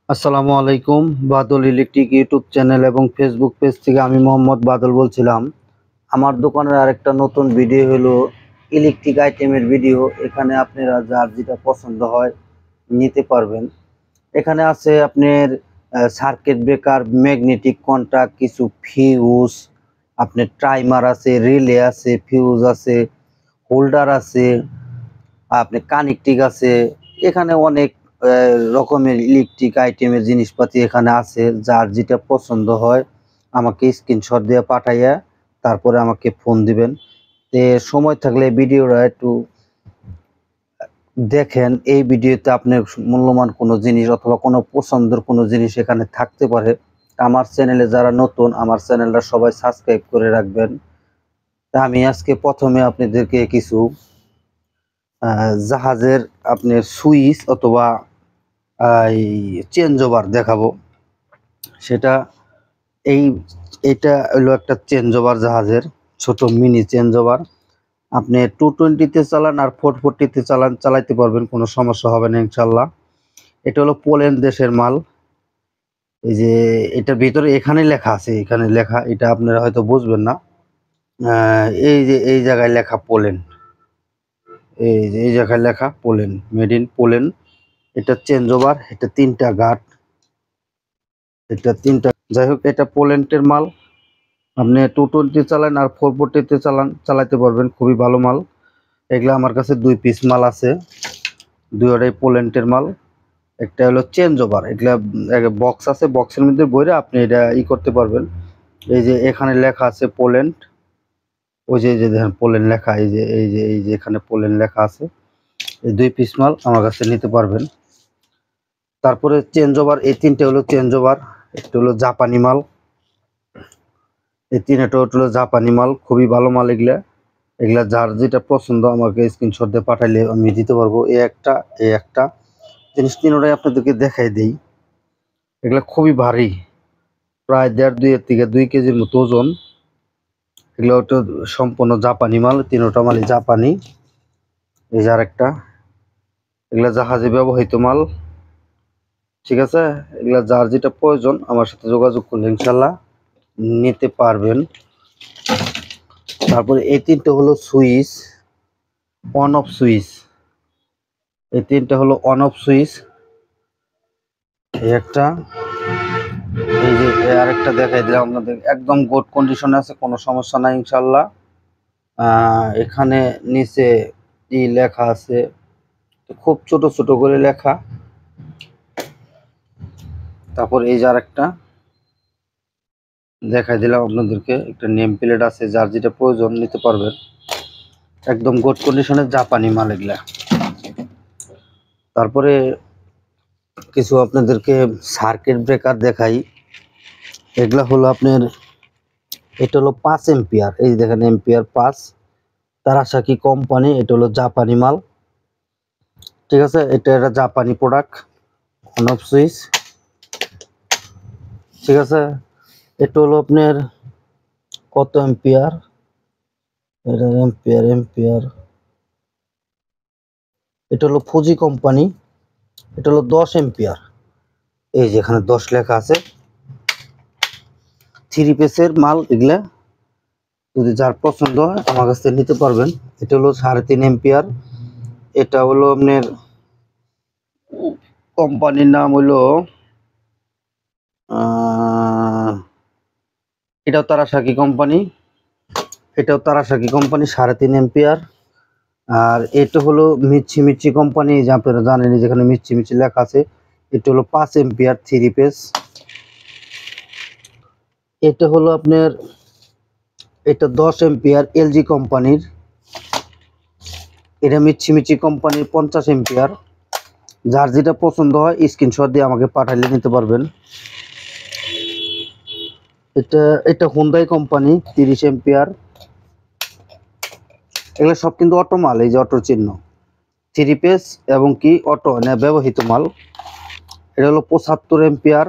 আসসালামু আলাইকুম। বাদল electric YouTube channel এবং ফেসবুক পেজ থেকে আমি মোহাম্মদ বাদল বলছিলাম। আমার দোকানের আরেকটা নতুন ভিডিও হলো ইলেকট্রিক আইটেমের ভিডিও। এখানে আপনারা যার যেটা পছন্দ হয় নিতে পারবেন। এখানে আছে আপনার সার্কিট ব্রেকার, ম্যাগনেটিক কন্ট্যাক্ট, কিছু ফিউজ, আপনার টাইমার আছে, রিলে আছে, ফিউজ আছে, হোল্ডার আছে, আপনি কানেক্টিং আছে। এখানে অনেক রকমের ইলেকট্রিক আইটেমের জিনিসপাতি এখানে আছে। যার যেটা পছন্দ হয় আমাকে স্ক্রিনশট দিয়ে পাঠাইয়া তারপরে আমাকে ফোন দিবেন। তে সময় থাকলে ভিডিওটা একটু দেখেন। এই ভিডিওতে আপনার মূল্যবান কোনো জিনিস অথবা কোনো পছন্দের কোনো জিনিস এখানে থাকতে পারে। আমার চ্যানেলে যারা নতুন, আমার চ্যানেলটা সবাই সাবস্ক্রাইব করে রাখবেন। তা আমি আজকে প্রথমে আপনাদেরকে কিছু জাহাজের আপনার সুইচ অথবা এই চেঞ্জ ওভার দেখাবো। সেটা এই এটা হলো একটা চেঞ্জ ওভার, জাহাজের ছোট মিনি চেঞ্জ ওভার। আপনি 220-তে চালান আর 440-তে চালাইতে পারবেন, কোনো সমস্যা হবে না ইনশাল্লাহ। এটা হলো পোল্যান্ড দেশের মাল। এই যে এটার ভিতরে এখানে লেখা আছে, এখানে লেখা, এটা আপনারা হয়তো বুঝবেন না। এই যে এই জায়গায় লেখা পোল্যান্ড, এই যে এই জায়গায় লেখা পোল্যান্ড, মেড ইন পোল্যান্ড। এটা চেঞ্জ ওভার, এটা 3টা গার্ড, এটা 3টা। যাই হোক, এটা পোল্যান্ডের মাল। আপনি 220 চালান আর 440-তে চালাইতে পারবেন, খুবই ভালো মাল। এগুলা আমার কাছে 2 পিস মাল আছে, দুইটাই পোল্যান্ডের মাল। একটা হলো চেঞ্জ ওভার, এগুলা বক্স আছে, বক্সের মধ্যে বইরে আপনি এটা করতে পারবেন। এই যে এখানে লেখা আছে পোল্যান্ড, ওই যে এই যে দেখেন পোল্যান্ড লেখা, এই যে এখানে পোল্যান্ড লেখা আছে। এই 2 পিস মাল আমার কাছে নিতে পারবেন। তারপরে চেঞ্জ ওভার, এই 3টে হলো চেঞ্জ ওভার। একটা হলো জাপানি মাল, এই 3টা হলো জাপানি মাল, খুবই ভালো মাল। এগুলা যার যেটা পছন্দ আমাকে স্ক্রিনশট দিয়ে পাঠাইলে আমি দিতে পারবো। এই একটা জিনিস 3টাই আপনাদেরকে দেখাই দেই। এগুলা খুবই ভারী, প্রায় 1.5-2 থেকে 2 কেজির মতো ওজন। এগুলো হচ্ছে সম্পূর্ণ জাপানি মাল, 3টা মালই জাপানি। এই যে আরেকটা, এগুলা জাহাজে ব্যবহৃত মাল। ঠিক আছে, এগুলা যার যেটা প্রয়োজন আমার সাথে যোগাযোগ করলে ইনশাল্লাহ নিতে পারবেন। তারপরে এই 3টে হলো সুইচ, অন অফ সুইচ। এই 3টে হলো অন অফ সুইচ। এই একটা, এই যে আরেকটা দেখাই দিলাম আপনাদের, একদম গুড কন্ডিশনে আছে, কোনো সমস্যা নাই ইনশাল্লাহ। এখানে নিচে ই লেখা আছে, খুব ছোট ছোট করে লেখা। তারপর এই যে আরেকটা দেখাই দিলাম আপনাদেরকে, একটা নেম প্লেট আছে, যার যেটা প্রয়োজন নিতে পারবেন। একদম গুড কন্ডিশনের জাপানি মাল এগুলা। তারপরে কিছু আপনাদেরকে সার্কিট ব্রেকার দেখাই। এগুলা হলো আপনার, এটা হলো 5 এম্পিয়ার, এই দেখেন এম্পিয়ার 5, তারাসাকি কোম্পানি। এটা হলো জাপানি মাল। ঠিক আছে, এটা একটা জাপানি প্রোডাক্ট, অন অফ সুইচ। ঠিক আছে, এটা হলো আপনার কত এম্পিয়ার, এটা এম্পিয়ার, এটা হলো ফুজি কোম্পানি। এটা হলো 10 এম্পিয়ার, এই যে এখানে 10 লেখা আছে। 3 পিসের মাল এগুলা, যদি যার পছন্দ হয় আমার কাছ থেকে নিতে পারবেন। এটা হলো 3.5 এম্পিয়ার। এটা হলো আপনার কোম্পানির নাম হলো এটাও তারাসাকি কোম্পানি, 3.5 এম্পিয়ার। আর এটা হলো মিচ্ছি কোম্পানি, যে আপনারা জানেন যেখানে মিচ্ছি লেখা আছে। এটা হলো 5 এম্পিয়ার 3 পিস। এটা হলো আপনার, এটা 10 এম্পিয়ার এলজি কোম্পানির। এটা মিচ্ছি কোম্পানির 50 এম্পিয়ার। যার যেটা পছন্দ হয় স্ক্রিনশট দিয়ে আমাকে পাঠাইলে নিতে পারবেন। এটা হুন্ডাই কোম্পানি 30 এম্পিয়ার। এগুলো সব কিন্তু অটো মাল, এই যে অটোর চিহ্ন, 3 পিস এবং কি অটো ব্যবহৃত মাল। এটা হলো 75 এম্পিয়ার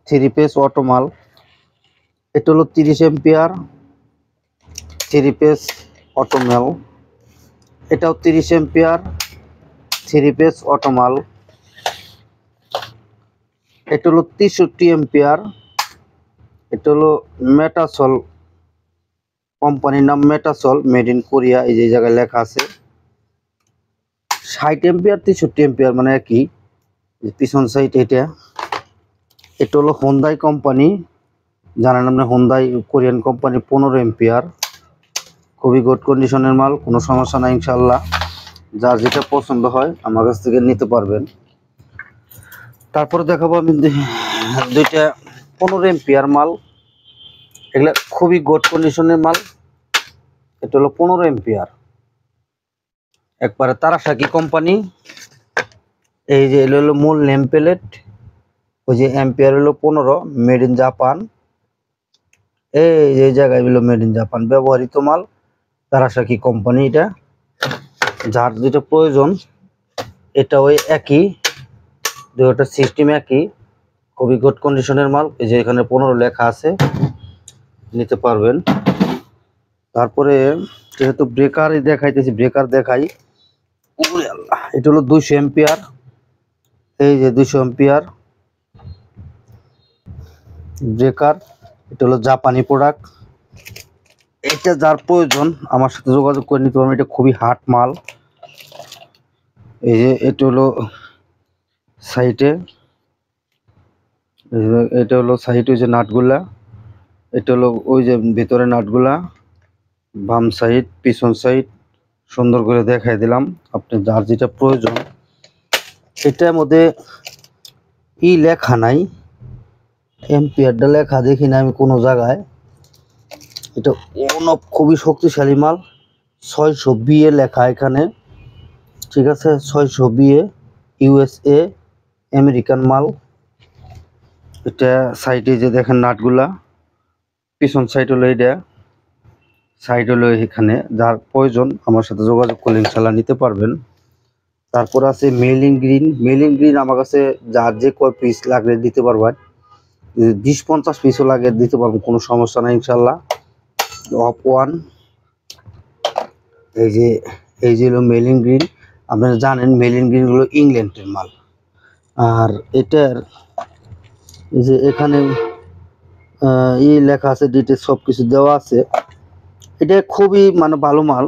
3 পিস অটো মাল। এটা হলো 30 এম্পিয়ার 3 পিস অটো মাল। এটাও 30 এম্পিয়ার 3 পিস অটো মাল। এটা হলো 63 এম্পিয়ার। এটা হলো মেটাসল, কোম্পানির নাম মেটাসল, মেড ইন কোরিয়া। এই যে জায়গায় লেখা আছে 60 এম্পিয়ার 63 এম্পিয়ার মানে একই। পিছন সাইড এটা। এটা হলো হোন্দাই কোম্পানি, জানেন আপনি হোন্দাই কোরিয়ান কোম্পানি, 15 এম্পিয়ার। খুবই গুড কন্ডিশনের মাল, কোনো সমস্যা নাই ইনশাল্লাহ। যার যেটা পছন্দ হয় আমার কাছ থেকে নিতে পারবেন। তারপরে দেখাবো আমি দুইটা 15 এম্পিয়ার মাল। এগুলা খুবই গুড কন্ডিশনের মাল। এটা হলো 15 এম্পিয়ার, একবারে তারাসাকি কোম্পানি। এই যে এগুলো হলো মূল নেম প্লেট। ওই যে এম্পিয়ার হলো 15, মেড ইন জাপান। এই জায়গায় হলো মেড ইন জাপান, ব্যবহৃত মাল, তারাসাকি কোম্পানি। এটা যার যেটা প্রয়োজন, এটা ওই একই, দুটো সিস্টেম একই, খুবই গুড কন্ডিশনের মাল। এই যে এখানে 15 লেখা আছে, নিতে পারবেন। তারপরে যেহেতু ব্রেকার দেখাইতেছি, ব্রেকার দেখাই। এটা হলো 200 এম্পিয়ার। এই যে 200 এম্পিয়ার ব্রেকার। এটা হলো জাপানি প্রোডাক্ট। এটা যার প্রয়োজন আমার সাথে যোগাযোগ করে নিতে পারবেন। এটা খুবই হার্ড মাল। এই যে এটা হলো সাইডে, এটা হলো সাইড, ওই যে নাটগুলা। এটা হলো ওই যে ভিতরে নাটগুলা, বাম সাইড পিছন সাইড সুন্দর করে দেখাই দিলাম। আপনি যার যেটা প্রয়োজন। এটার মধ্যে লেখা নাই, এম্পিয়ারটা লেখা দেখি না আমি কোনো জায়গায়। এটা খুবই শক্তিশালী মাল, 600 বিএ লেখা এখানে, ঠিক আছে। 600 বিএ, ইউএসএ, আমেরিকান মাল। এটা সাইডে যে দেখেন নাটগুলা, পিছন সাইড হলো এটা, সাইড হলো এখানে। যার প্রয়োজন আমার সাথে যোগাযোগ করলে ইনশাল্লাহ নিতে পারবেন। তারপর আছে মেলিং গ্রিন। মেলিং গ্রিন আমার কাছে যার যে কয় পিস লাগলে দিতে পারবেন, 20-50 পিসও লাগে দিতে পারবো, কোনো সমস্যা নাই ইনশাল্লাহ। অফ ওয়ান, এই যে হলো মেলিং গ্রিন। আপনারা জানেন মেলিং গ্রিন হলো ইংল্যান্ডের মাল। আর এটার এই যে এখানে লেখা আছে, ডিটেলস সব কিছু দেওয়া আছে। এটা খুবই মানে ভালো মাল,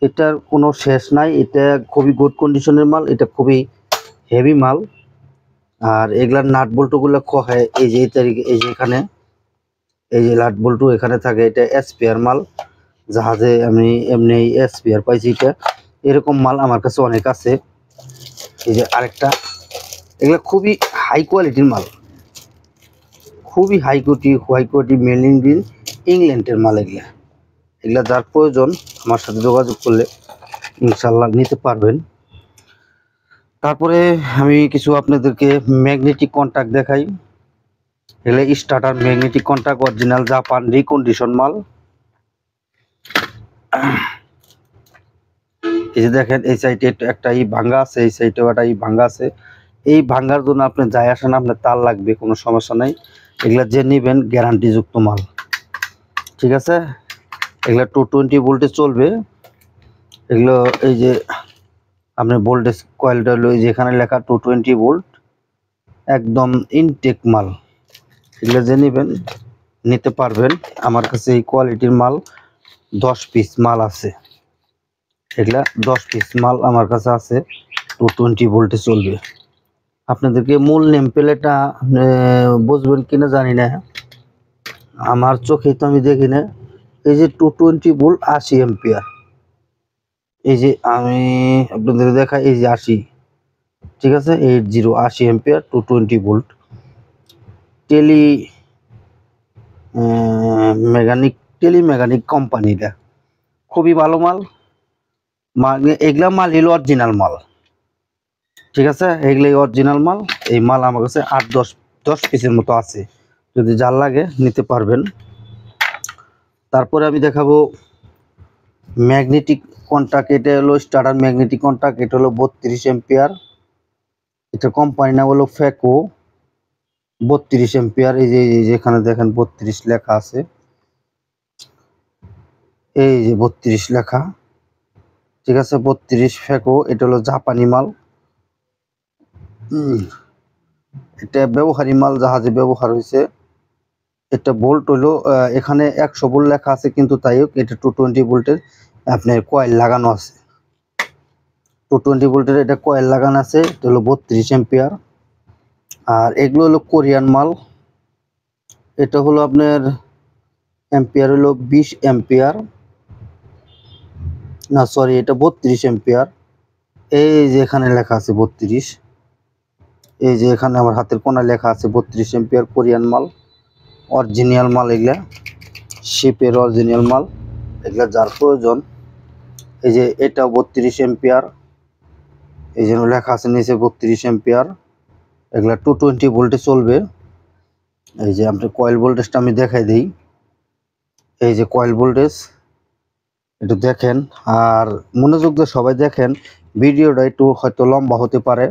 এটার কোনো শেষ নাই। এটা খুবই গুড কন্ডিশনের মাল, এটা খুবই হেভি মাল। আর এগুলার নাট বল্টুগুলো হয় এই যে এই তারিখে, এই যে এখানে এই যে নাট বল্টু এখানে থাকে। এটা এসপিআর মাল, জাহাজে আমি এমনি এসপিআর পাইছি। এটা এরকম মাল আমার কাছে অনেক আছে। এই যে আরেকটা, এগুলো খুবই হাই কোয়ালিটির মাল, খুবই হাই কোয়ালিটি মেলিং গ্রিন ইংল্যান্ডের মাল। এগুলা যার প্রয়োজন আমার সাথে যোগাযোগ করলে ইনশাল্লাহ নিতে পারবেন। তারপরে আমি কিছু আপনাদেরকে ম্যাগনেটিক কন্টাক্ট দেখাই। এগুলো starter magnetic contact, original Japan recondition মাল। এই যে দেখেন এই সাইডে একটা ভাঙ্গা আছে, এই সাইডেও একটা ভাঙ্গা আছে। এই ভাঙ্গার জন্য আপনি যাই আসেন, আপনার তার লাগবে, কোনো সমস্যা নাই। এগুলা যে নেবেন গ্যারান্টিযুক্ত মাল, ঠিক আছে। এগুলা 220 ভোল্টে চলবে। এগুলো এই যে আপনার ভোল্টেজ কয়েলটা হলো এই যে এখানে লেখা 220 ভোল্ট, একদম ইনটেক মাল। এগুলো যে নেবেন নিতে পারবেন। আমার কাছে এই কোয়ালিটির মাল 10 পিস মাল আছে। এগুলা 10 পিস মাল আমার কাছে আছে, 220 ভোল্টে চলবে। আপনাদেরকে মূল নেম প্লেটটা বুঝবেন কিনা জানি না, আমার চোখে তো আমি দেখি না। এই যে 220 ভোল্ট 80 এম্পিয়ার, এই যে আমি আপনাদের দেখাই, এই যে 80, ঠিক আছে, 80 এম্পিয়ার 220 ভোল্ট টেলি মেকানিক কোম্পানিটা খুবই ভালো মাল। এগুলা মাল হলো অরিজিনাল মাল, ঠিক আছে। এগুলাই অরিজিনাল মাল। এই মাল আমার কাছে 8-10 পিসের মতো আছে, যদি যার লাগে নিতে পারবেন। তারপরে আমি দেখাবো ম্যাগনেটিক কন্টাক্ট। এটা হলো স্টার্টার ম্যাগনেটিক কন্টাক্ট। এটা হলো 32 এম্পিয়ার। এটা কোম্পানি নাম হলো ফেকো, 32 এম্পিয়ার। এই যে যেখানে দেখেন 32 লেখা আছে, এই যে 32 লেখা, ঠিক আছে। 32 ফেকো, এটা হলো জাপানি মাল। এটা ব্যবহারী মাল, জাহাজে ব্যবহার হয়েছে। এটা বোল্ট হলো এখানে 100 ভোল্ট লেখা আছে, কিন্তু তাই হোক এটা 220 ভোল্টের আপনার কয়েল লাগানো আছে। 220 ভোল্টের এটা কয়েল লাগানো আছে। এটা হলো 32 এম্পিয়ার। আর এগুলো হলো কোরিয়ান মাল। এটা হলো আপনার এম্পিয়ার হলো 20 এম্পিয়ার, না সরি, এটা 32 এম্পিয়ার। এই যে এখানে লেখা আছে 32, এই যে এখানে আমার হাতের কোনায় লেখা আছে 32 এম্পিয়ার কোরিয়ান মাল, অরিজিনাল মাল। এগুলা শিপের অরিজিনাল মাল। এগুলা যার প্রয়োজন, এই যে এটা 32 এম্পিয়ার, এই জন্য লেখা আছে নিচে 32 এম্পিয়ার। এগুলা 220 ভোল্টে চলবে। এই যে আপনি কয়েল ভোল্টেজটা আমি দেখাই দিই। এই যে কয়েল ভোল্টেজ, একটু দেখেন আর মনোযোগ দিয়ে সবাই দেখেন। ভিডিওটা একটু হয়তো লম্বা হতে পারে,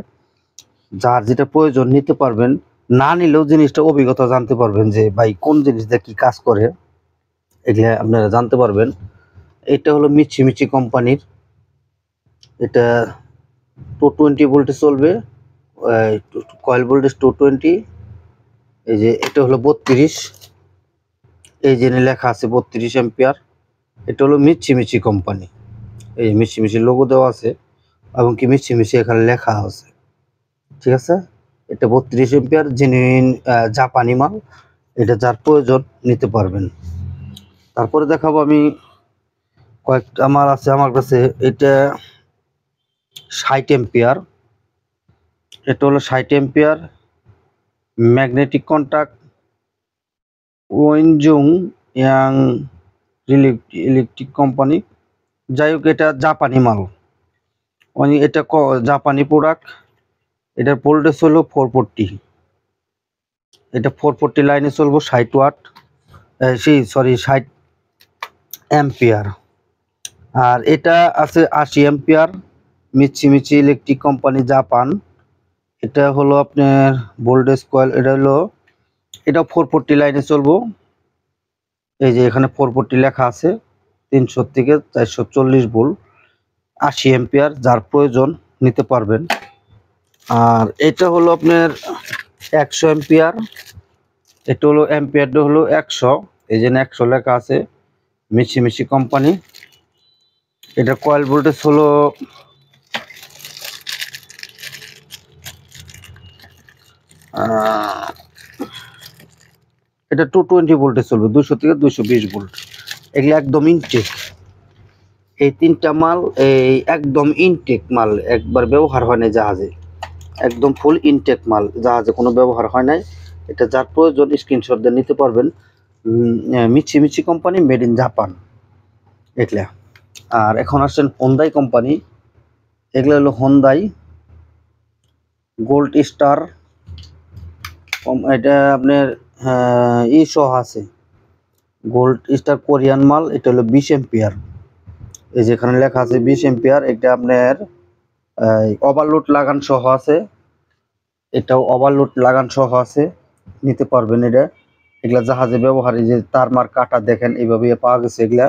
যার যেটা প্রয়োজন নিতে পারবেন, না নিলেও জিনিসটা অভিজ্ঞতা জানতে পারবেন যে ভাই কোন জিনিসটা কি কাজ করে, এগুলা আপনারা জানতে পারবেন। এটা হলো মিচিমিচি কোম্পানির, এটা 220 ভোল্টে চলবে, কয়েল ভোল্টেজ 220। এই যে এটা হলো 32, এই যে লেখা আছে 32 এম্পিয়ার। এটা হলো মিচিমিচি কোম্পানি, এই মিচিমিচি লোগো দেওয়া আছে এবং কি মিচিমিচি এখানে লেখা আছে, ঠিক আছে। এটা 32 এম্পিয়ার জেনুইন জাপানি মাল। এটা যার প্রয়োজন নিতে পারবেন। তারপরে দেখাবো আমি কয়েকটা মাল আছে আমার কাছে। এটা 60 এম্পিয়ার, এটা হলো 60 ampere magnetic contact Wenzhou Yang electric company. যাই হোক এটা জাপানি মাল, এটা জাপানি প্রোডাক্ট। এটার ভোল্টেজ হলো 440, এটা 440 লাইনে চলবো 60 ওয়াট, সরি 60 এম্পিয়ার। আর এটা আছে 80 এম্পিয়ার মিচিমিচি ইলেকট্রিক কোম্পানি জাপান। এটা হলো আপনার ভোল্টেজ কয়েল, এটা হলো এটা 440 লাইনে চলবো। এই যে এখানে 440 লেখা আছে, 300 থেকে 440 ভোল্ট, 80 এম্পিয়ার, যার প্রয়োজন নিতে পারবেন। আর এটা হলো আপনার 100 এম্পিয়ার, এটা হলো এম্পিয়ারটা হলো 100, এই জন্য 100 লেখা আছে, মিচিমিচি কোম্পানি। এটা কয়েল ভোল্টেজ হলো এটা 220 ভোল্টে চলবে, 200 থেকে 220 ভোল্ট। এগুলো একদম ইনটেক, এই তিনটা মাল এই একদম ইনটেক মাল, একবার ব্যবহার হয় না জাহাজে, একদম ফুল ইনটেক মাল, জাহাজে কোনো ব্যবহার হয় নাই। এটা যার প্রয়োজন স্ক্রিনশট দিয়ে নিতে পারবেন। মিচিমিচি কোম্পানি, মেড ইন জাপান এগুলা। আর এখন আসছেন হোন্দাই কোম্পানি। এগুলো হলো হোন্দাই গোল্ড স্টার, এটা আপনার সহ আছে গোল্ড স্টার কোরিয়ান মাল। এটা হলো 20 এম্পিয়ার, এই যেখানে লেখা আছে 20 এম্পিয়ার। এটা আপনার ওভারলোড লাগান সহ আছে, এটাও ওভারলোড লাগান সহ আছে, নিতে পারবেন এটা। এগুলা জাহাজে ব্যবহারে যে তারমার কাটা দেখেন এইভাবে পাওয়া গেছে এগুলা।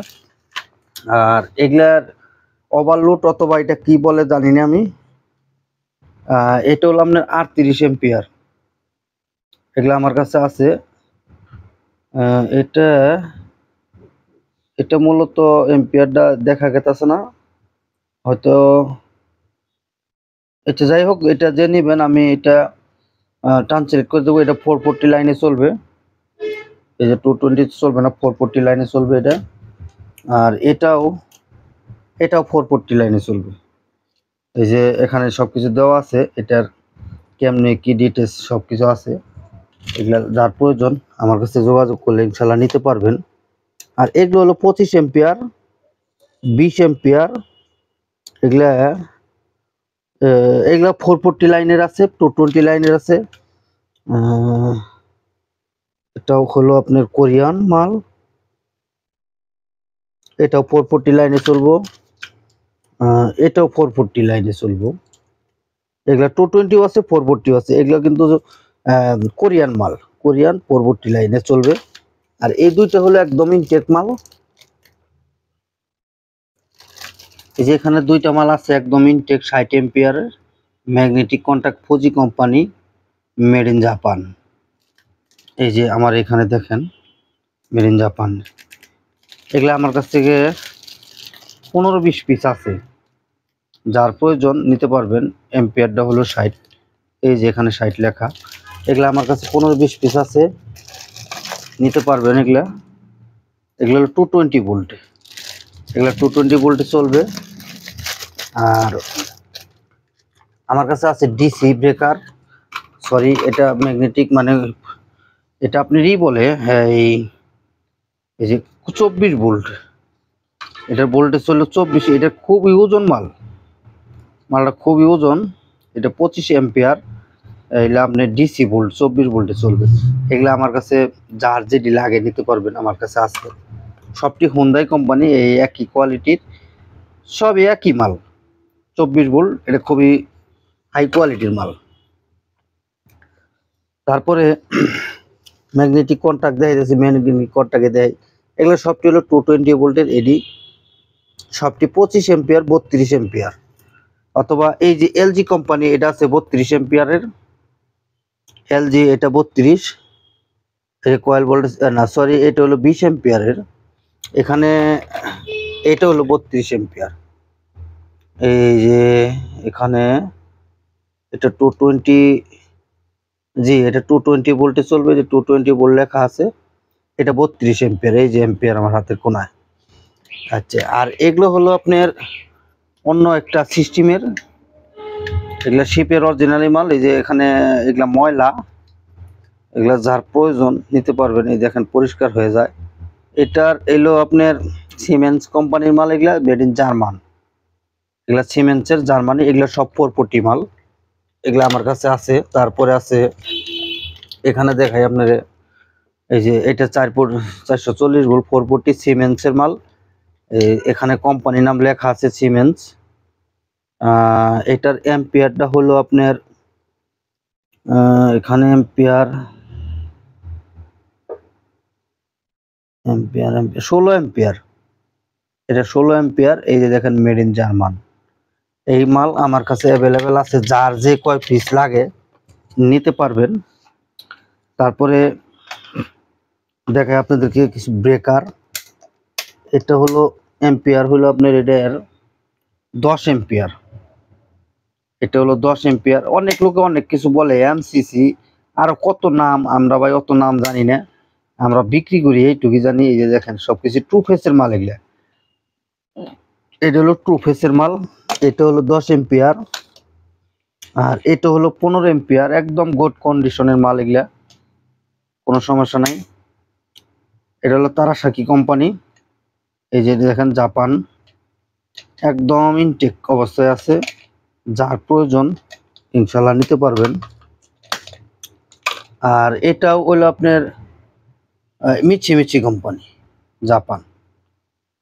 আর এগুলার ওভারলোড অথবা এটা কি বলে জানি না আমি, এটা হলো আপনার 38 এম্পিয়ার, এগুলা আমার কাছে আছে। এটা এটা মূলত এম্পিয়ারটা দেখা গেছে না হয়তো, এটা যাই হোক, এটা যে নেবেন আমি এটা ট্রান্সলেট করে দেবো। এটা 440 লাইনে চলবে, এই যে 220 চলবে না, 440 লাইনে চলবে এটা। আর এটাও 440 লাইনে চলবে। এই যে এখানে সবকিছু দেওয়া আছে, এটার কেমনে কি ডিটেলস সবকিছু আছে। এগুলা যার প্রয়োজন আমার কাছে যোগাযোগ করলে ইনশাল্লাহ নিতে পারবেন। আর এগুলো হলো 25 এম্পিয়ার, 20 এম্পিয়ার। এগুলা এগুলা 440 লাইনের আছে, 220 লাইনের আছে। এটাও হলো আপনার কোরিয়ান মাল, এটাও 440 লাইনে চলবো, এটাও 440 লাইনে চলবো। এগুলা 220 আছে, 440 আছে, এগুলা কিন্তু কোরিয়ান মাল, কোরিয়ান 440 লাইনে চলবে। আর এই দুইটা হলো একদম ইনটেক মাল। এই যে এখানে দুইটা মাল আছে একদম ইনটেক 60 এম্পিয়ারের magnetic contact Fuji company. Made in Japan. এই যে আমার এখানে দেখেন মেড ইন জাপান। এগুলো আমার কাছ থেকে 15-20 পিস আছে, যার প্রয়োজন নিতে পারবেন। এম্পিয়ারটা হলো 60, এই যে এখানে 60 লেখা। এগুলো আমার কাছে 15-20 পিস আছে, নিতে পারবেন। এগুলো হলো 220 ভোল্ট, এগুলো 220 ভোল্টে চলবে। আর আমার কাছে আছে ডিসি ব্রেকার, সরি এটা ম্যাগনেটিক, মানে এটা আপনি বলে এই যে 24 ভোল্ট, এটার ভোল্টেজ চললো 24। এটা খুবই ওজন মালটা খুবই ওজন। এটা 25 এম্পিয়ার। এগুলো আপনি ডিসি ভোল্ট 24 ভোল্টে চলবে। এগুলো আমার কাছে যার যেটি লাগে নিতে পারবেন, আমার কাছে আছে। সবটি হুন্ডাই কোম্পানি, এই একই কোয়ালিটির, সব একই মাল। 24 ভোল্ট, এটা খুবই হাই কোয়ালিটির মাল। তারপরে ম্যাগনেটিক কন্ট্যাক্ট দেয়, ম্যাগনেটিক কন্ট্যাক্টে দেয়। এগুলো সবটি হলো 220 ভোল্টের এডি, সবটি 25 এম্পিয়ার 32 এম্পিয়ার। অথবা এই যে এলজি কোম্পানি, এটা আছে 32 এম্পিয়ারের এলজি, এটা 32। এই কয়েল ভোল্টেজ না, সরি এটা হলো 20 এম্পিয়ারের, এখানে এটা হলো 32 এম্পিয়ার। এই যে এখানে এটা 220, জি এটা 220 ভোল্টে চলবে, যে 220 ভোল্ট লেখা আছে। এটা 32 এম্পিয়ার, এই যে এম্পিয়ার আমার হাতের কোনায়। আচ্ছা, আর এগুলো হলো আপনার অন্য একটা সিস্টেমের, এগুলা শিপের অরিজিনালি মাল। এই যে এখানে এগুলা ময়লা, এগুলা যার প্রয়োজন নিতে পারবেন। এই দেখেন পরিষ্কার হয়ে যায়। এটার এলো আপনার সিমেন্স কোম্পানির মাল, এগুলা মেড ইন জার্মান, এগুলা সিমেন্সের জার্মানি। এগুলা সব 440 মাল, এগুলা আমার কাছে আছে। তারপরে আছে এখানে দেখাই আপনার, এই যে এটা 440 ভোল্ট 440 সিমেন্সের মাল। এখানে কোম্পানির নাম লেখা আছে সিমেন্স। এটার এম্পিয়ারটা হলো আপনার এখানে এম্পিয়ার 16 এম্পিয়ার, এটা 16 এম্পিয়ার। এই যে দেখেন মেড ইন জার্মান। এই মাল আমার কাছে অ্যাভেলেবেল আছে, যার যে কয় পিস লাগে নিতে পারবেন। তারপরে দেখাই আপনাদেরকে কিছু ব্রেকার। এটা হলো এম্পিয়ার হলো আপনার এটার 10 এম্পিয়ার, এটা হলো 10 এম্পিয়ার। অনেক লোকে অনেক কিছু বলে, এমসিসি আরো কত নাম, আমরা ভাই অত নাম জানি না, আমরা বিক্রি করি এইটুকুই জানি। এই যে দেখেন সবকিছু ট্রু ফেসের মাল, এগুলা এটা হলো ট্রু ফেসের মাল। এটা হলো 10 এম্পিয়ার, আর এটা হলো 15 এম্পিয়ার, একদম গুড কন্ডিশনের মাল, এগুলা কোনো সমস্যা নাই। এটা হলো তারাসাকি কোম্পানি, এই যে দেখেন জাপান, একদম ইনটেক অবস্থায় আছে, যার প্রয়োজন ইনশাল্লাহ নিতে পারবেন। আর এটাও হলো আপনার মিচিমিচি কোম্পানি জাপান,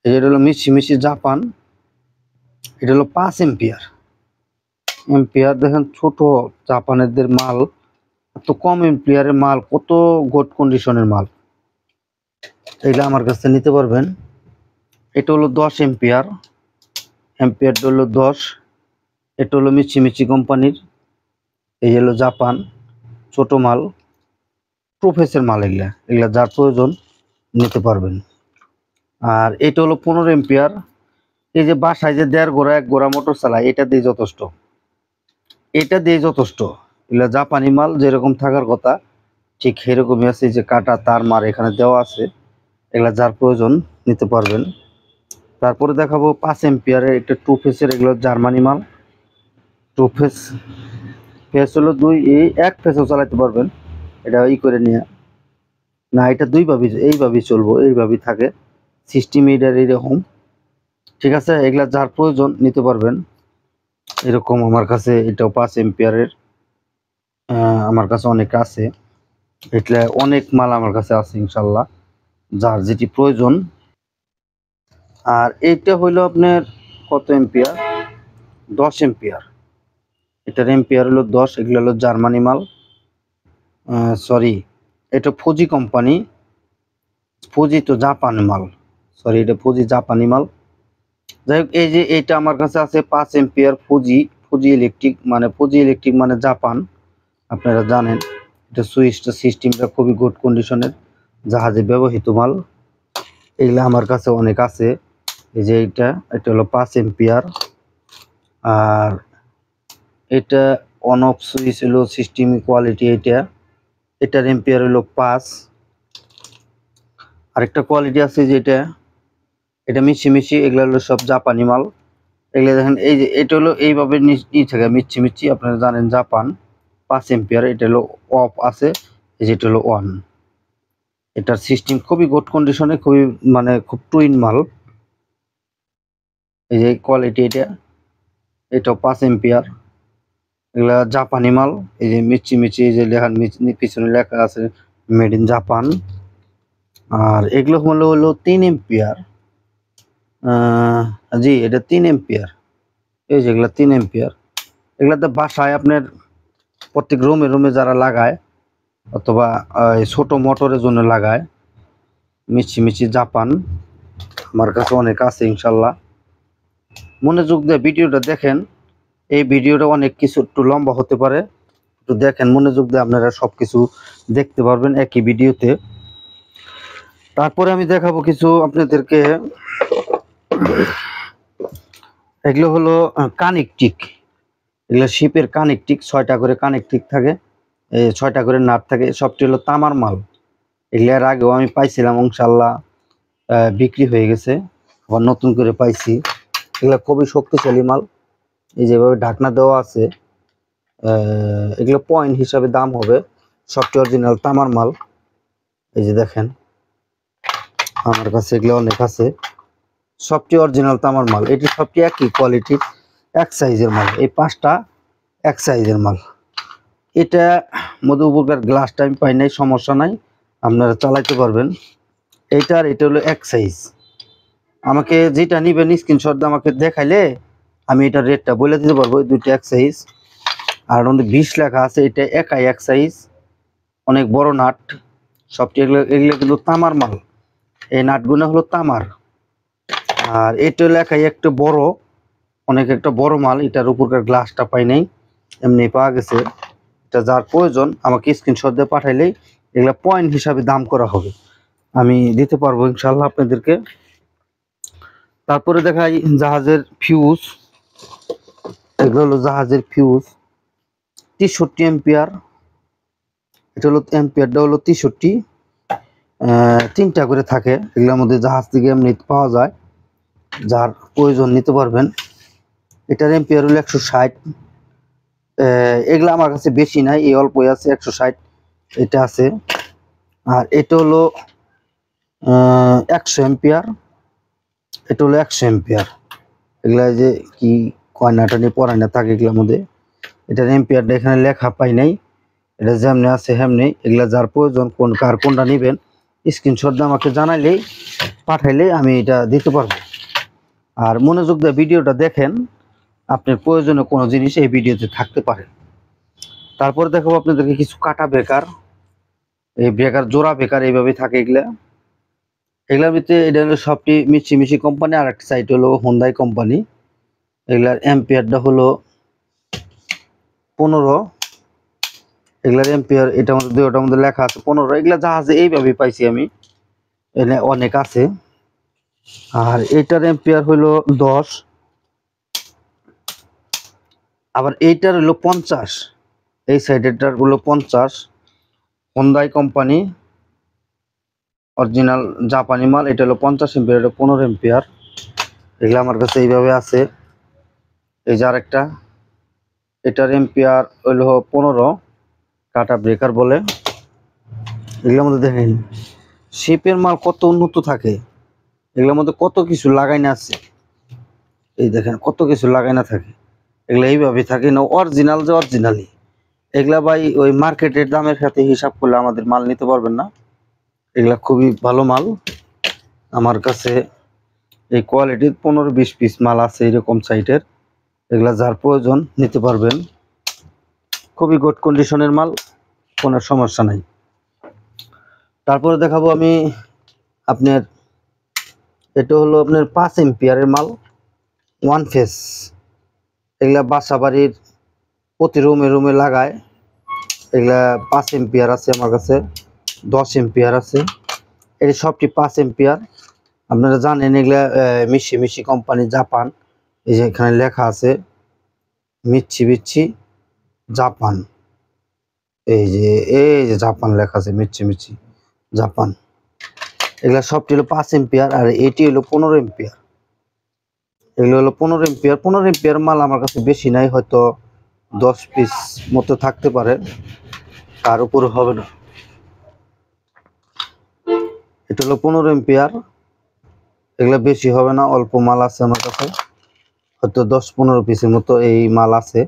এটা হলো মিচিমিচি জাপান। এটা হলো 5 এম্পিয়ার। দেখেন ছোট জাপানেরদের মাল, এত কম এম্পিয়ারের মাল, কত গুড কন্ডিশনের মাল, এগুলো আমার কাছে নিতে পারবেন। এটা হলো 10 এম্পিয়ার, এম্পিয়ারটা হলো 10। এটা হলো মিচিমিচি কোম্পানির, এই হলো জাপান, ছোট মাল, প্রোফেসের মাল, এগুলা যার প্রয়োজন নিতে পারবেন। আর এটা হলো 15 এম্পিয়ার। এই যে বাসায় যে 1.5 গোড়া 1 গোড়া মোটর চালায়, এটা দিয়ে যথেষ্ট, এটা দিয়ে যথেষ্ট। এগুলা জাপানি মাল, যেরকম থাকার কথা ঠিক সেরকমই আছে। এই যে কাটা তার মার এখানে দেওয়া আছে, এগুলা যার প্রয়োজন নিতে পারবেন। তারপরে দেখাবো 5 এম্পিয়ারের একটা টু ফেসের, এগুলো জার্মানি মাল। টু ফেস, ফেস হলো 2, এই এক ফেসও চালাতে পারবেন, এটা করে নিয়ে না, এটা দুইভাবে এইভাবেই চলবো, এইভাবেই থাকে সিস্টেম, এটার এইরকম। ঠিক আছে, এগুলা যার প্রয়োজন নিতে পারবেন। এরকম আমার কাছে এটাও 5 এম্পিয়ারের, আমার কাছে অনেক আছে, এটা অনেক মাল আমার কাছে আছে ইনশাল্লাহ, যার যেটি প্রয়োজন। আর এইটা হইলো আপনার কত এম্পিয়ার, 10 এম্পিয়ার। এটার এম্পিয়ার হলো 10। এগুলো হলো জার্মানি মাল, সরি এটা ফুজি কোম্পানি, ফুজি তো জাপানি মাল, সরি এটা ফুজি জাপানি মাল। যাই হোক, এই যে এইটা আমার কাছে আছে 5 এম্পিয়ার ফুজি, ফুজি ইলেকট্রিক, মানে ফুজি ইলেকট্রিক মানে জাপান। আপনারা জানেন এটা সুইচটা সিস্টেমটা খুবই গুড কন্ডিশনের, জাহাজে ব্যবহৃত মাল। এগুলো আমার কাছে অনেক আছে। এই যে এটা হলো 5 এম্পিয়ার, আর এটা অন অফ সুইচ হলো সিস্টেম কোয়ালিটি। এটার এম্পিয়ার হলো 5। আরেকটা কোয়ালিটি আছে যেটা এটা মিশি এগুলো হলো সব জাপানি মাল। এগুলো দেখেন, এই যে এটা হলো এইভাবে নিচে থাকে মিচ্ছি, আপনারা জানেন জাপান 5 এম্পিয়ার। এটা হলো অফ আছে, এই যে এটা হলো অন। এটার সিস্টেম খুবই গুড কন্ডিশনে, খুবই মানে খুব টুইন মাল। এই যে কোয়ালিটি এটাও 5 এম্পিয়ার। এগুলা জাপানি মাল। এই যে মিচ্ছি এই যে পিছনে লেখা আছে মেড ইন জাপান। আর এগুলো হলো 3 এম্পিয়ার। জি, এটা 3 এম্পিয়ার। এই যেগুলো 3 এম্পিয়ার, এগুলাতে বাসায় আপনার প্রত্যেক রুমে যারা লাগায়, অথবা ছোট মোটরের জন্য লাগায়। মিচ্ছি জাপান আমার কাছে অনেক আছে ইনশাল্লাহ। মনোযোগ দিয়ে ভিডিওটা দেখেন। এই ভিডিওটা অনেক কিছু একটু লম্বা হতে পারে, একটু দেখেন মনোযোগ দিয়ে, আপনারা সবকিছু দেখতে পারবেন একই ভিডিওতে। তারপরে আমি দেখাবো কিছু আপনাদেরকে। এগুলো হলো কানেকটিক। এগুলো শিপের কানেকটিক, 6টা করে কানেকটিক থাকে, 6টা করে নাট থাকে। সবটি হলো তামার মাল। এগুলো এর আগেও আমি পাইছিলাম, ইনশাল্লাহ বিক্রি হয়ে গেছে, আবার নতুন করে পাইছি। এগুলো খুবই শক্তিশালী মাল। এই যেভাবে ঢাকনা দেওয়া আছে, এগুলো পয়েন্ট হিসাবে দাম হবে। সবটি অরিজিনাল তামার মাল। এই যে দেখেন আমার কাছে এগুলো অনেক আছে, সবটি অরিজিনাল তামার মাল। এটি সবটি একই কোয়ালিটির, এক সাইজের মাল। এই 5টা এক সাইজের মাল। এটা মধু উপকার গ্লাস টাইম পাই নাই, সমস্যা নাই, আপনারা চালাইতে পারবেন। এটা হলো এক সাইজ। আমাকে যেটা নিবেন স্ক্রিনশট দিয়ে আমাকে দেখাইলে আমি এটা রেটটা বলে দিতে পারবো। এই দুইটা এক সাইজ, আর মধ্যে 20 লেখা আছে। এটা একাই এক সাইজ, অনেক বড় নাট। সবটি এগুলো কিন্তু তামার মাল। এই নাটগুলো হলো তামার। আর এটা লেখাই একটু বড়, অনেক একটা বড় মাল। এটার উপরকার গ্লাসটা পাই নাই, এমনি পাওয়া গেছে। এটা যার প্রয়োজন আমাকে স্ক্রিনশট দিয়ে পাঠাইলেই এগুলা পয়েন্ট হিসাবে দাম করা হবে, আমি দিতে পারবো ইনশাল্লাহ আপনাদেরকে। তারপরে দেখাই জাহাজের ফিউজ। এগুলো হলো জাহাজের ফিউজ, 63 এম্পিয়ার। এটা হলো এম্পিয়ারটা হলো 63, 3টা করে থাকে। এগুলোর মধ্যে জাহাজ থেকে এমনি পাওয়া যায়, যার প্রয়োজন নিতে পারবেন। এটার এম্পিয়ার হলো 160। এগুলো আমার কাছে বেশি নাই, এই অল্পই আছে, 160 এটা আছে। আর এটা হলো 100 এম্পিয়ার। এটা হলো 100 এম্পিয়ার। এগুলা যে কি কয়নাটা নিয়ে পড়ায় না থাকে এগুলোর মধ্যে। এটার এম্পিয়ারটা এখানে লেখা পাই নাই, এটা যেমনি আছে হেমনি। এগুলা যার প্রয়োজন কার কোনটা নেবেন স্ক্রিনশট দিয়ে আমাকে জানাইলেই পাঠাইলেই আমি এটা দিতে পারবো। আর মনোযোগ দিয়ে ভিডিওটা দেখেন, আপনার প্রয়োজনীয় কোনো জিনিস এই ভিডিওতে থাকতে পারে। তারপরে দেখাবো আপনাদেরকে কিছু কাটা ব্রেকার। এই ব্রেকার জোড়া ব্রেকার এইভাবে থাকে এগুলার ভিতরে এটা হলো সবটি মিছি কোম্পানি, আর একটা সাইড হলো হোন্ডাই কোম্পানি। এগুলার এম্পিয়ারটা হলো 15। এগুলার এম্পিয়ার এটার মধ্যে ওটার মধ্যে লেখা আছে 15। এগুলা জাহাজে এইভাবে পাইছি আমি, এনে অনেক আছে। আর এইটার এম্পিয়ার হলো 10। আবার এইটার হলো 50। এই সাইডেরটার হলো 50, হোন্ডাই কোম্পানি, অরিজিনাল জাপানি মাল। এটা হলো 50 এম্পিয়ার, এটা 15 এম্পিয়ার। এগুলো আমার কাছে এইভাবে আছে। এই যে আরেকটা, এটার এম্পিয়ার হলো 15, কাটা ব্রেকার বলে। এগুলোর মধ্যে দেখেন শিপের মাল কত উন্নত থাকে, এগুলোর মধ্যে কত কিছু লাগাইনা আছে। এই দেখেন কত কিছু লাগাইনা থাকে। এগুলো এইভাবে থাকে না, অরিজিনাল যে অরিজিনালি। এগুলা ভাই ওই মার্কেটের দামের সাথে হিসাব করলে আমাদের মাল নিতে পারবেন না। এগুলা খুবই ভালো মাল। আমার কাছে এই কোয়ালিটির 15-20 পিস মাল আছে এরকম সাইটের। এগুলা যার প্রয়োজন নিতে পারবেন, খুবই গুড কন্ডিশনের মাল, কোনো সমস্যা নাই। তারপরে দেখাবো আমি আপনার, এটা হলো আপনার 5 এম্পিয়ারের মাল, 1 ফেস। এগুলা বাসা বাড়ির প্রতি রুমে লাগায়, এগুলা 5 এম্পিয়ার আছে আমার কাছে, 10 এম্পিয়ার আছে। এই সবটি 5 এম্পিয়ার। আপনারা জানেন এগুলা মিশি কোম্পানি, জাপান। এই যে এখানে লেখা আছে মিচ্ছি জাপান। এই যে জাপান লেখা আছে, মিচ্ছি জাপান। এগুলা সবটি হলো 5 এম্পিয়ার, আর এটি হলো 15 এম্পিয়ার। এগুলো হলো 15 এম্পিয়ার। 15 এম্পিয়ার মাল আমার কাছে বেশি নাই, হয়তো 10 পিস মতো থাকতে পারে, তার উপর হবে না। এটা হলো 15 এম্পিয়ার। এগুলো বেশি হবে না, অল্প মাল আছে আমার কাছে, হয়তো 10-15 পিসের মতো এই মাল আছে।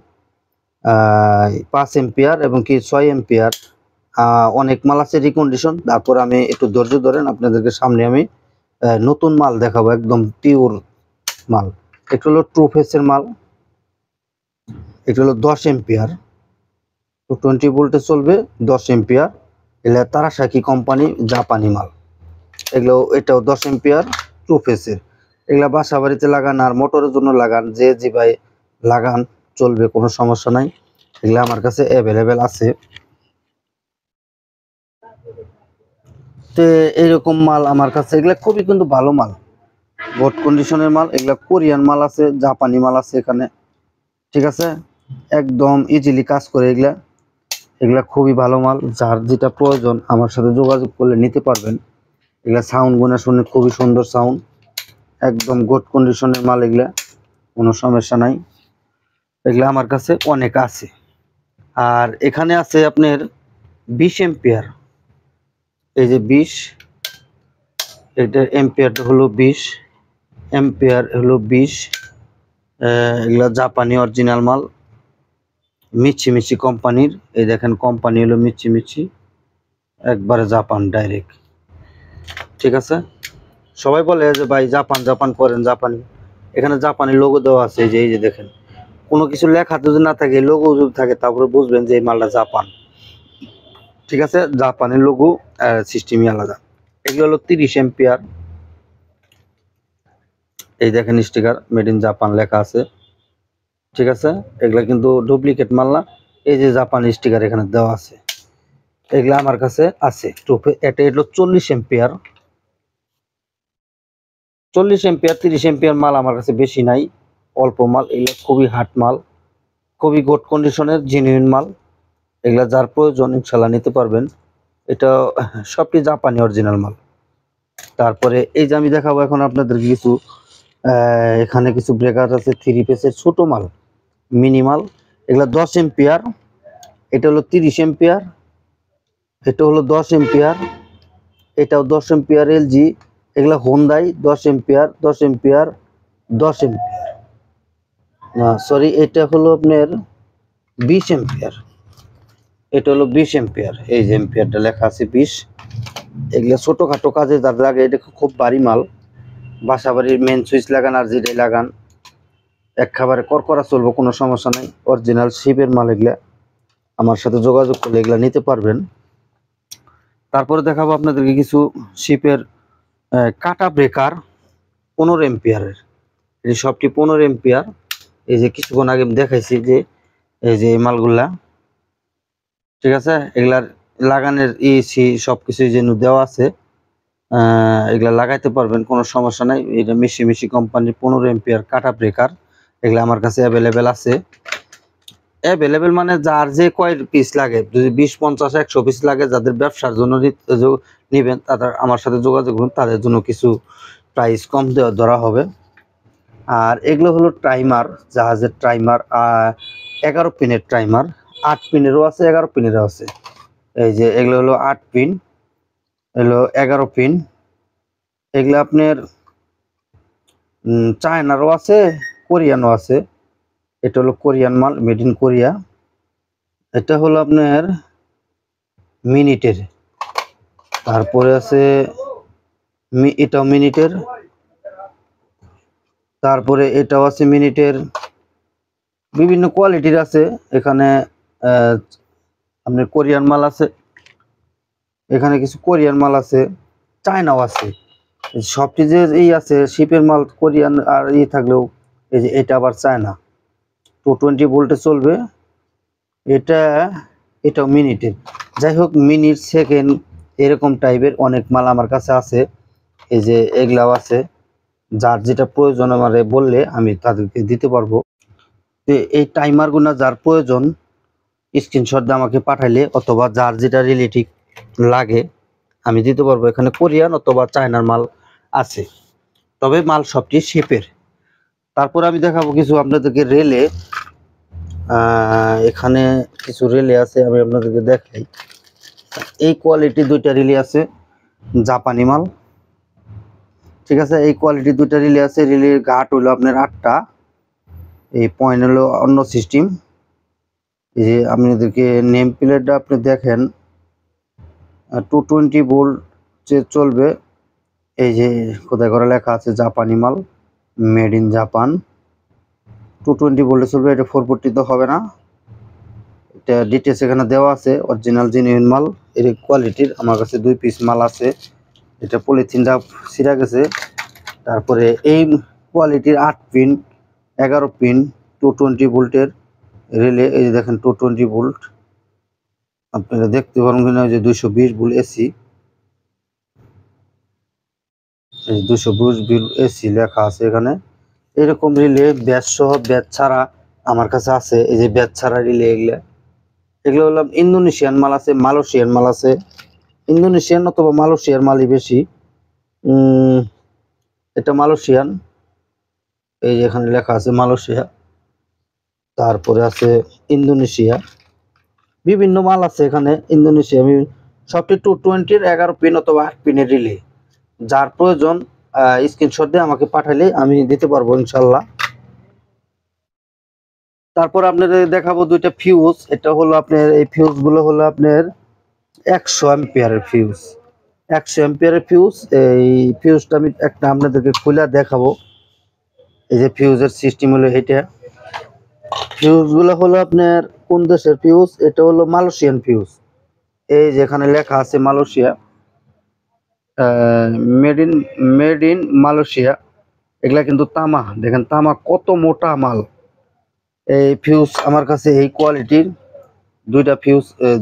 5 এম্পিয়ার এবং কি 6 এম্পিয়ার অনেক মাল আছে রিকন্ডিশন। তারপর আমি একটু ধৈর্য ধরেন, আপনাদেরকে সামনে আমি নতুন মাল দেখাবো, একদম পিওর মাল। এটা হলো ট্রু ফেসের মাল। এটা হলো 10 এম্পিয়ার, 20 ভোল্টে চলবে, 10 এম্পিয়ার। এগুলো তারাসাকি কোম্পানি, জাপানি মাল। এটাও 10 এম্পিয়ার, ট্রু ফেসের। এগুলা বাসা বাড়িতে লাগান আর মোটরের জন্য লাগান, যে ভাই লাগান, চলবে, কোনো সমস্যা নাই। এগুলা আমার কাছে অ্যাভেলেবেল আছে। তো এইরকম মাল আমার কাছে, এগুলা খুবই কিন্তু ভালো মাল, গুড কন্ডিশনের মাল। এগুলা কোরিয়ান মাল আছে, জাপানি মাল আছে এখানে, ঠিক আছে। একদম ইজিলি কাজ করে এগুলা। এগুলা খুবই ভালো মাল, যার যেটা প্রয়োজন আমার সাথে যোগাযোগ করলে নিতে পারবেন। এগুলা সাউন্ড গুনা শুনে খুবই সুন্দর সাউন্ড, একদম গুড কন্ডিশনের মাল। এগুলা কোনো সমস্যা নাই, এগুলা আমার কাছে অনেক আছে। আর এখানে আছে আপনার 20 এম্পিয়ার। এই যে 20, এটা এম্পিয়ারটা হলো 20 এম্পিয়ার, হলো 20। এগুলা জাপানি অরিজিনাল মাল, মিচ্ছি কোম্পানির। এই দেখেন কোম্পানি হলো মিচ্ছি, একবারে জাপান ডাইরেক্ট, ঠিক আছে। সবাই বলে যে ভাই জাপান করেন, জাপানি। এখানে জাপানি লোগো দেওয়া আছে, এই যে দেখেন, কোনো কিছু লেখা যদি না থাকে, লোগো যদি থাকে, তারপরে বুঝবেন যে এই মালটা জাপান, ঠিক আছে। জাপানের লোগো সিস্টেমই আলাদা। এগুলো হলো 30 এম্পিয়ার। এই দেখেন স্টিকার মেড ইন জাপান লেখা আছে, ঠিক আছে। এগুলা কিন্তু ডুপ্লিকেট মাল না, এই যে জাপান স্টিকার এখানে দেওয়া আছে। এগুলা আমার কাছে আছে। এটা হলো 40 এম্পিয়ার। 40 এম্পিয়ার 30 এম্পিয়ার মাল আমার কাছে বেশি নাই, অল্প মাল। এগুলো খুবই হার্ড মাল, খুবই গুড কন্ডিশনের জেনুইন মাল। এগুলা যার প্রয়োজন ইনশাল্লাহ নিতে পারবেন। এটা সবটি জাপানি অরিজিনাল মাল। তারপরে এই যে আমি দেখাবো এখন আপনাদের কিছু, এখানে কিছু ব্রেকার আছে 3 পিসের ছোট মাল, মিনিমাল। এগুলা 10 এম্পিয়ার। এটা হলো 30 এম্পিয়ার, এটা হলো 10 এম্পিয়ার, এটাও 10 এম্পিয়ার এলজি। এগুলা হোন্ডাই 10 এম্পিয়ার, 10 এম্পিয়ার, 10 এম্পিয়ার, না সরি, এটা হলো আপনার 20 এম্পিয়ার। এটা হলো 20 এম্পিয়ার, এই যে এম্পিয়ারটা লেখা আছে 20। এগুলা ছোটখাটো কাজে যার লাগে, এটা খুব ভারী মাল। বাসা বাড়ির মেন সুইচ লাগান আর যেটাই লাগান একবারে করকরা চলবো, কোনো সমস্যা নাই। অরিজিনাল শিপের মাল এগুলা, আমার সাথে যোগাযোগ করলে এগুলা নিতে পারবেন। তারপরে দেখাবো আপনাদেরকে কিছু শিপের কাটা ব্রেকার 15 এম্পিয়ারের। এই সবটি 15 এম্পিয়ার। এই যে কিছুক্ষণ আগে আমি দেখাইছি যে এই যে মালগুলা, ঠিক আছে। এগুলার লাগানোর ইসি সবকিছু যেন দেওয়া আছে, এগুলা লাগাইতে পারবেন, কোনো সমস্যা নাই। এটা মিশি কোম্পানির 15 এম্পিয়ার কাটা ব্রেকার। এগুলা আমার কাছে অ্যাভেলেবেল আছে। অ্যাভেলেবেল মানে যার যে কয় পিস লাগে, যদি 20-50-100 পিস লাগে, যাদের ব্যবসার জন্য নেবেন তাদের আমার সাথে যোগাযোগ করুন, তাদের জন্য কিছু প্রাইস কম ধরা হবে। আর এগুলো হলো ট্রাইমার, জাহাজের ট্রাইমার, 11 পিনের ট্রাইমার, 8 পিনেরও আছে, 11 পিনেরও আছে। এই যে এগুলো হলো 8 পিন, এগুলো 11 পিন। এগুলো আপনার চায়নারও আছে, কোরিয়ানও আছে। এটা হলো কোরিয়ান মাল, মেড ইন কোরিয়া। এটা হলো আপনার মিনিটের। তারপরে আছে এটাও মিনিটের। তারপরে এটাও আছে মিনিটের, বিভিন্ন কোয়ালিটির আছে এখানে। আপনার কোরিয়ান মাল আছে, এখানে কিছু কোরিয়ান মাল আছে, চায়নাও আছে। সবটি যে এই আছে শিপের মাল কোরিয়ান আর থাকলেও, এই যে এটা আবার চায়না, 220 ভোল্টে চলবে। এটা এটাও মিনিটের। যাই হোক, মিনিট, সেকেন্ড এরকম টাইপের অনেক মাল আমার কাছে আছে। এই যে এগুলাও আছে, যার যেটা প্রয়োজন আমারে বললে আমি তাদেরকে দিতে পারবো। তো এই টাইমারগুলো যার প্রয়োজন স্ক্রিনশট দিয়ে আমাকে পাঠাইলে, অথবা যার যেটা রিলেটিভ লাগে আমি দিতে পারবো। এখানে কোরিয়ান অথবা চায়নার মাল আছে, তবে মাল সবটি শেপের। তারপর আমি দেখাবো কিছু আপনাদেরকে রেলে। এখানে কিছু রিলে আছে, আমি আপনাদেরকে দেখাই। এই কোয়ালিটি দুইটা রিলে আছে, জাপানি মাল। ঠিক আছে, এই কোয়ালিটি দুইটা রিলে আছে। রিলের ঘাট হলো আপনার 8টা, এই পয়েন্ট হলো অন্য সিস্টেম। এই যে আপনাদেরকে নেম প্লেটটা আপনি দেখেন, 220 ভোল্ট যে চলবে। এই যে কোথায় করে লেখা আছে জাপানি মাল, মেড ইন জাপান। 220 ভোল্টে চলবে, এটা 440 তো হবে না। এটা ডিটেলস এখানে দেওয়া আছে, অরিজিনাল জেনুইন মাল। এর কোয়ালিটির আমার কাছে 2 পিস মাল আছে। এটা পলিথিনটা ছিঁড়া গেছে। তারপরে এই কোয়ালিটির 8 পিন 11 পিন 220 ভোল্টের রিলে। এই যে দেখেন 220 ভোল্ট, আপনারা দেখতে পারেন কিনা, যে 220 ভোল্ট এসি, এই 220 ভোল্ট এসি লেখা আছে এখানে। এরকম রিলে ব্যাচ সহ, ব্যাচ ছাড়া আমার কাছে আছে। এই যে ব্যাচ ছাড়া রিলে, এগুলো হলো ইন্দোনেশিয়ান মাল আছে, মালয়েশিয়ান মাল আছে। ইন্দোনেশিয়ান অথবা মালয়েশিয়ার মালই বেশি। এটা মালয়েশিয়ান, এই যে এখানে লেখা আছে মালয়েশিয়া। তারপরে আছে ইন্দোনেশিয়া, বিভিন্ন মাল আছে এখানে। ইন্দোনেশিয়া সবটি 220-র 11 পিন অথবা 8 পিনের রিলে। যার প্রয়োজন স্ক্রিনশট দিয়ে আমাকে পাঠালে আমি দিতে পারবো ইনশাল্লাহ। তারপর আপনাদের দেখাবো দুইটা ফিউজ। এটা হলো আপনার, এই ফিউজ গুলো হলো আপনার 100 অ্যাম্পিয়ারের ফিউজ। 100 অ্যাম্পিয়ারের ফিউজ। এই ফিউজটা আমি একটা আপনাদেরকে খুলে দেখাবো। এই যে ফিউজের সিস্টেম হলো এটা। ফিউজগুলো হলো আপনার কোন দেশের ফিউজ? এটা হলো মালয়েশিয়ান ফিউজ। এই যেখানে লেখা আছে মালয়েশিয়া, মেড ইন মালয়েশিয়া। এগুলা কিন্তু তামা, দেখেন তামা কত মোটা মাল। এই ফিউজ আমার কাছে এই কোয়ালিটির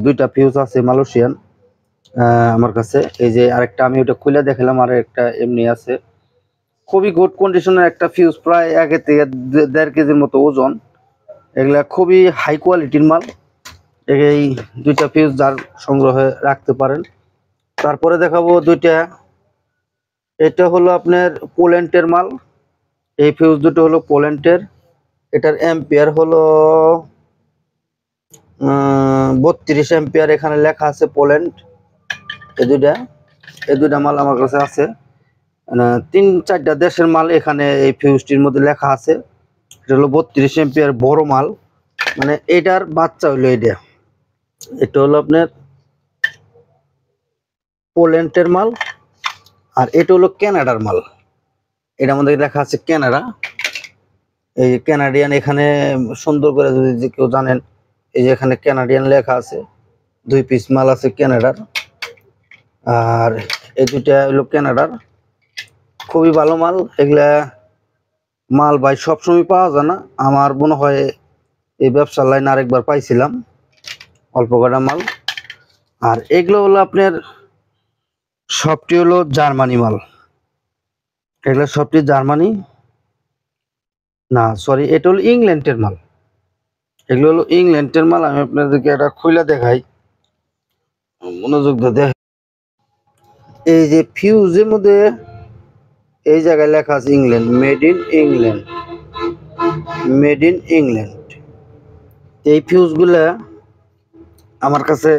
দুইটা ফিউজ আছে মালয়েশিয়ান আমার কাছে। এই যে আরেকটা আমি ওটা খুলে দেখালাম, আর একটা এমনি আছে। খুবই গুড কন্ডিশনের একটা ফিউজ, প্রায় 1 থেকে 1.5 কেজির মতো ওজন। এগুলা খুবই হাই কোয়ালিটির মাল। এই দুইটা ফিউজ যার সংগ্রহে রাখতে পারেন। তারপরে দেখাবো দুইটা, এটা হলো আপনার পোল্যান্ডের মাল। এই ফিউজ দুটো হলো পোল্যান্ডের। এটার অ্যাম্পিয়ার হলো 32 অ্যাম্পিয়ার, এখানে লেখা আছে পোল্যান্ড। এই দুইটা মাল আমার কাছে আছে। 3-4টা দেশের মাল এখানে এই ফিউজটির মধ্যে লেখা আছে। এটা হলো 32 অ্যাম্পিয়ার, বড় মাল। মানে এটার বাচ্চা হলো এটা হলো আপনার পোল্যান্ডের মাল, আর এটা হলো কানাডার মাল। এটার মধ্যে লেখা আছে কানাডা। এই যে কানাডিয়ান, এখানে সুন্দর করে যদি কেউ জানেন, এই যে এখানে কানাডিয়ান লেখা আছে। 2 পিস মাল আছে কানাডার, আর এই দুইটা হলো কানাডার। খুবই ভালো মাল। এগুলা মাল ভাই সবসময় পাওয়া যায় না। আমার মনে হয় এই ব্যবসার লাইন আরেকবার পাইছিলাম অল্প কটা মাল। আর এগুলো হলো আপনার সবটি হলো জার্মানি মাল। এগুলো সবটি জার্মানি, না সরি, এটা হলো ইংল্যান্ডের মাল। এগুলো হলো ইংল্যান্ডের মাল। আমি আপনাদেরকে এটা খুলে দেখাই, মনোযোগ দিয়ে দেখ। এই যে ফিউজের মধ্যে এই জায়গায় লেখা আছে England, made in England, made in England. এই ফিউজগুলা আমার কাছে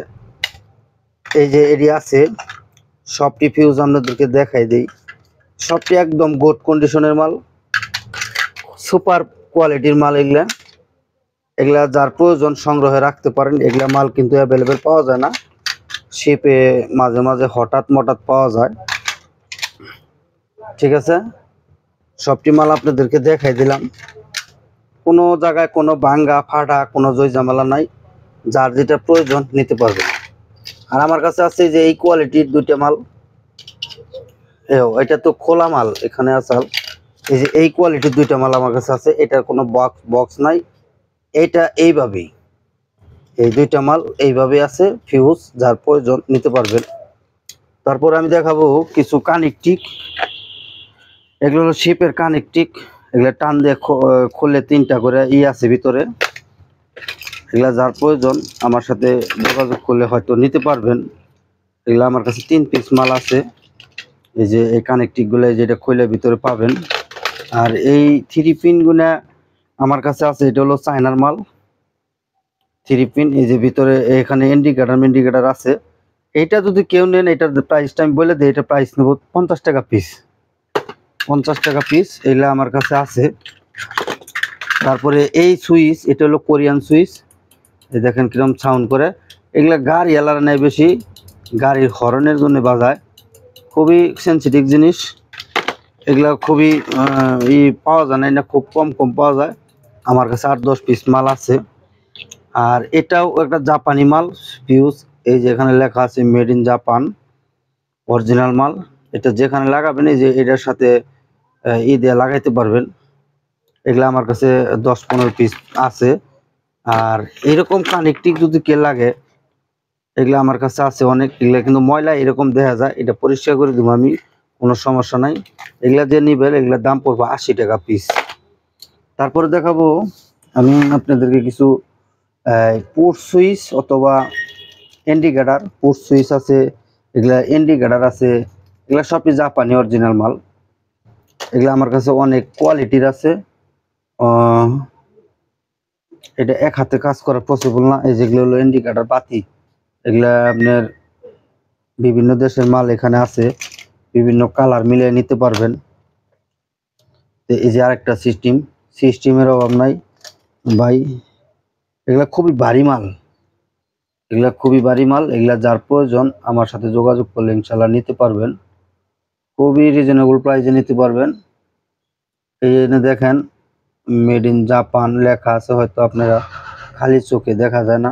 এই যে এরিয়া আছে। সবটি ফিউজ আপনাদেরকে দেখাই দেই। সবটি একদম গুড কন্ডিশনের মাল, সুপার কোয়ালিটির মাল। এগুলা যার প্রয়োজন সংগ্রহে রাখতে পারেন। এগুলা মাল কিন্তু অ্যাভেলেবেল পাওয়া যায় না, শিপে মাঝে মাঝে হঠাৎ পাওয়া যায়। ঠিক আছে, সবটি মাল আপনাদেরকে দেখাই দিলাম। কোনো জায়গায় কোনো ভাঙ্গা ফাটা কোনো জয় ঝামেলা নাই, যার যেটা প্রয়োজন নিতে পারবেন। আর আমার কাছে আছে যে এই কোয়ালিটির দুইটা মাল। এটা তো খোলা মাল, এখানে আছে। এই যে এই কোয়ালিটির দুইটা মাল আমার কাছে আছে। এটার কোনো বক্স নাই, এটা এইভাবেই এই দুইটা মাল এইভাবে আছে ফিউজ, যার প্রয়োজন নিতে পারবেন। তারপর আমি দেখাবো কিছু কানেকটিক। এগুলো হলো শিপের কানেকটিক। এগুলো টান দিয়ে খুললে 3টা করে আছে ভিতরে। এগুলা যার প্রয়োজন আমার সাথে যোগাযোগ করলে হয়তো নিতে পারবেন। এগুলো আমার কাছে 3 পিস মাল আছে। এই যে এই কানেকটিকগুলো যেটা খুলে ভিতরে পাবেন। আর এই 3 পিনগুলো আমার কাছে আছে, এটা হলো চায়নার মাল 3 পিন। এই যে ভিতরে এখানে ইন্ডিকেটার আছে। এইটা যদি কেউ নেন, এটার প্রাইসটা আমি বলে দিই, এটা প্রাইস নেব 50 টাকা পিস। 50 টাকা পিস এগুলা আমার কাছে আছে। তারপরে এই সুইচ, এটা হলো কোরিয়ান সুইচ। এই দেখেন কিরকম সাউন্ড করে। এগুলা গাড়ি এলার নেয় বেশি, গাড়ির হর্নের জন্য বাজায়। খুবই সেন্সিটিভ জিনিস। এগুলা খুবই পাওয়া যায় না, খুব কম পাওয়া যায়। আমার কাছে 8-10 পিস মাল আছে। আর এটাও একটা জাপানি মাল ফিউজ। এই যে এখানে লেখা আছে মেড ইন জাপান, অরিজিনাল মাল। এটা যেখানে লাগাবেন এই যে এটার সাথে দিয়ে লাগাইতে পারবেন। এগুলা আমার কাছে 10-15 পিস আছে। আর এরকম কানেকটিক যদি কে লাগে, এগুলা আমার কাছে আছে অনেক। এগুলা কিন্তু ময়লা এরকম দেখা যায়, এটা পরিষ্কার করে দিব আমি, কোনো সমস্যা নাই। এগুলা যে নিবেন এগুলার দাম পড়বে 80 টাকা পিস। তারপরে দেখাবো আমি আপনাদেরকে কিছু পুশ সুইচ অথবা ইন্ডিকেটার। পুশ সুইচ আছে, এগুলা ইন্ডিকেটার আছে। এগুলা সবই জাপানি অরিজিনাল মাল। এগুলা আমার কাছে অনেক কোয়ালিটির আছে। এটা এক হাতে কাজ করা পসিবল না। এই যেগুলো হলো ইন্ডিকেটার বাতি, এগুলা আপনার বিভিন্ন দেশের মাল এখানে আছে, বিভিন্ন কালার মিলিয়ে নিতে পারবেন। এই যে আরেকটা সিস্টেমের অভাব নাই ভাই। এগুলা খুবই ভারী মাল, এগুলা যার প্রয়োজন আমার সাথে যোগাযোগ করলে ইনশাল্লাহ নিতে পারবেন। খুবই রিজনেবল প্রাইসে নিতে পারবেন। এই জন্য দেখেন মেড ইন জাপান লেখা আছে, হয়তো আপনারা খালি চোখে দেখা যায় না।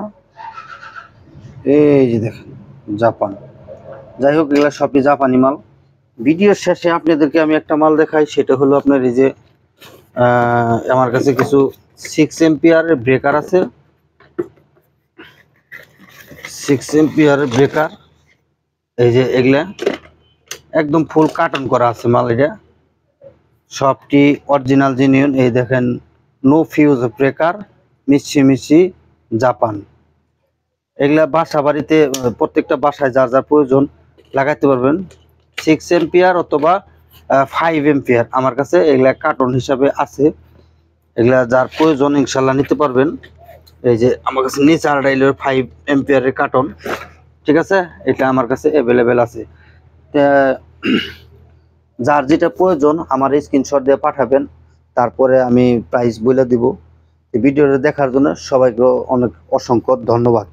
এই যে দেখেন জাপান। যাই হোক, এগুলা সবই জাপানি মাল। ভিডিওর শেষে আপনাদেরকে আমি একটা মাল দেখাই, সেটা হলো আপনার এই যে আমার কাছে কিছু 6 এম্পিয়ারের ব্রেকার আছে। 6 এম্পিয়ারের ব্রেকার। এই যে এগুলা একদম ফুল কার্টন করা আছে মাল। এটা সবটি অরিজিনাল জেনুইন। এই দেখেন নো ফিউজ ব্রেকার, মিশি জাপান। এগুলা বাসা বাড়িতে প্রত্যেকটা বাসায় যার যার প্রয়োজন লাগাইতে পারবেন। 6 এম্পিয়ার অথবা 5 এম্পিয়ার আমার কাছে এগুলা কার্টন হিসাবে আছে। এগুলা যার প্রয়োজন ইনশাল্লাহ নিতে পারবেন। এই যে আমার কাছে নিচে আর 5 এম্পিয়ারের কার্টন, ঠিক আছে, এটা আমার কাছে অ্যাভেলেবেল আছে। যার যেটা প্রয়োজন আমার স্ক্রিনশট দিয়ে পাঠাবেন, তারপরে আমি প্রাইস বলে দিব। ভিডিওটা দেখার জন্য সবাইকে অনেক অসংখ্য ধন্যবাদ।